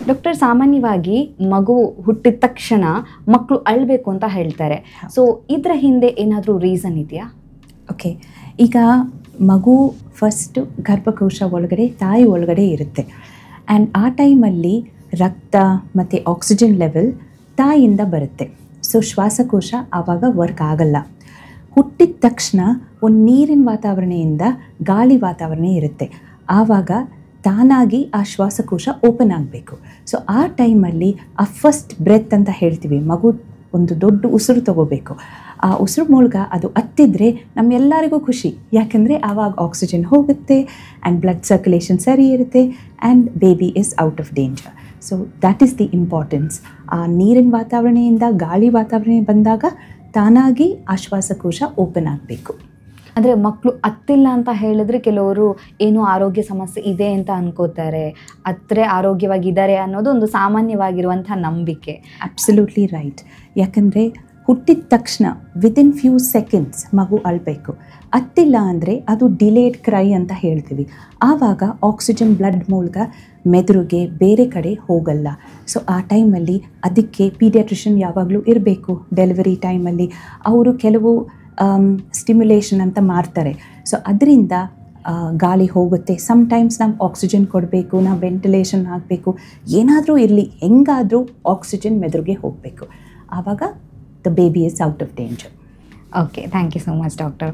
Doctor, ಸಾಮಾನ್ಯವಾಗಿ ಮಗು ಹುಟ್ಟಿದ ತಕ್ಷಣ ಮಕ್ಕಳು ಅಳಬೇಕು ಅಂತ ಹೇಳ್ತಾರೆ. ಸೊ ಇದರ ಹಿಂದೆ ಏನಾದರೂ ರೀಸನ್ ಇದೆಯಾ? ಓಕೆ, ಈಗ ಮಗು ಫಸ್ಟು ಗರ್ಭಕೋಶ ಒಳಗಡೆ ತಾಯಿ ಒಳಗಡೆ ಇರುತ್ತೆ. ಆ್ಯಂಡ್ ಆ ಟೈಮಲ್ಲಿ ರಕ್ತ ಮತ್ತು ಆಕ್ಸಿಜನ್ ಲೆವೆಲ್ ತಾಯಿಯಿಂದ ಬರುತ್ತೆ. ಸೊ ಶ್ವಾಸಕೋಶ ಆವಾಗ ವರ್ಕ್ ಆಗಲ್ಲ. ಹುಟ್ಟಿದ ತಕ್ಷಣ ಒಂದು ನೀರಿನ ವಾತಾವರಣದಿಂದ ಗಾಳಿ ವಾತಾವರಣ ಇರುತ್ತೆ. ಆವಾಗ ತಾನಾಗಿ ಆ ಶ್ವಾಸಕೋಶ ಓಪನ್ ಆಗಬೇಕು. ಸೊ ಆ ಟೈಮಲ್ಲಿ ಆ ಫಸ್ಟ್ ಬ್ರೆತ್ ಅಂತ ಹೇಳ್ತೀವಿ, ಮಗು ಒಂದು ದೊಡ್ಡ ಉಸಿರು ತಗೋಬೇಕು. ಆ ಉಸಿರು ಮೂಲಕ ಅದು ಹತ್ತಿದ್ರೆ ನಮ್ಮೆಲ್ಲರಿಗೂ ಖುಷಿ, ಯಾಕೆಂದರೆ ಆವಾಗ ಆಕ್ಸಿಜನ್ ಹೋಗುತ್ತೆ ಆ್ಯಂಡ್ ಬ್ಲಡ್ ಸರ್ಕ್ಯುಲೇಷನ್ ಸರಿ ಇರುತ್ತೆ and baby is out of danger. So that is the importance. ಆ ನೀರಿನ ವಾತಾವರಣದಿಂದ ಗಾಳಿ ವಾತಾವರಣ ಬಂದಾಗ ತಾನಾಗಿ ಆ ಶ್ವಾಸಕೋಶ ಓಪನ್ ಆಗಬೇಕು. ಅಂದರೆ ಮಕ್ಕಳು ಹತ್ತಿಲ್ಲ ಅಂತ ಹೇಳಿದ್ರೆ ಕೆಲವರು ಏನೋ ಆರೋಗ್ಯ ಸಮಸ್ಯೆ ಇದೆ ಅಂತ ಅನ್ಕೋತಾರೆ, ಹತ್ತಿರ ಆರೋಗ್ಯವಾಗಿದ್ದಾರೆ ಅನ್ನೋದು ಒಂದು ಸಾಮಾನ್ಯವಾಗಿರುವಂಥ ನಂಬಿಕೆ. Absolutely right. ಯಾಕಂದರೆ ಹುಟ್ಟಿದ ತಕ್ಷಣ ವಿದಿನ್ ಫ್ಯೂ ಸೆಕೆಂಡ್ಸ್ ಮಗು ಅಳಬೇಕು. ಹತ್ತಿಲ್ಲ ಅಂದರೆ ಅದು ಡಿಲೇಡ್ ಕ್ರೈ ಅಂತ ಹೇಳ್ತೀವಿ. ಆವಾಗ ಆಕ್ಸಿಜನ್ ಬ್ಲಡ್ ಮೂಲಕ ಮೆದುಳಿಗೆ ಬೇರೆ ಕಡೆ ಹೋಗಲ್ಲ. ಸೊ ಆ ಟೈಮಲ್ಲಿ ಅದಕ್ಕೆ ಪೀಡಿಯಾಟ್ರಿಷನ್ ಯಾವಾಗಲೂ ಇರಬೇಕು. ಡೆಲಿವರಿ ಟೈಮಲ್ಲಿ ಅವರು ಕೆಲವು ಸ್ಟಿಮ್ಯುಲೇಷನ್ ಅಂತ ಮಾಡ್ತಾರೆ. ಸೊ ಅದರಿಂದ ಗಾಳಿ ಹೋಗುತ್ತೆ. ಸಮ್ಟೈಮ್ಸ್ ನಾವು ಆಕ್ಸಿಜನ್ ಕೊಡಬೇಕು, ನಾವು ವೆಂಟಿಲೇಷನ್ ಆಗಬೇಕು, ಏನಾದರೂ ಇರಲಿ, ಹೆಂಗಾದರೂ ಆಕ್ಸಿಜನ್ ಮೆದುಳಿಗೆ ಹೋಗಬೇಕು. ಆವಾಗ the baby is out of danger. Okay, thank you so much doctor.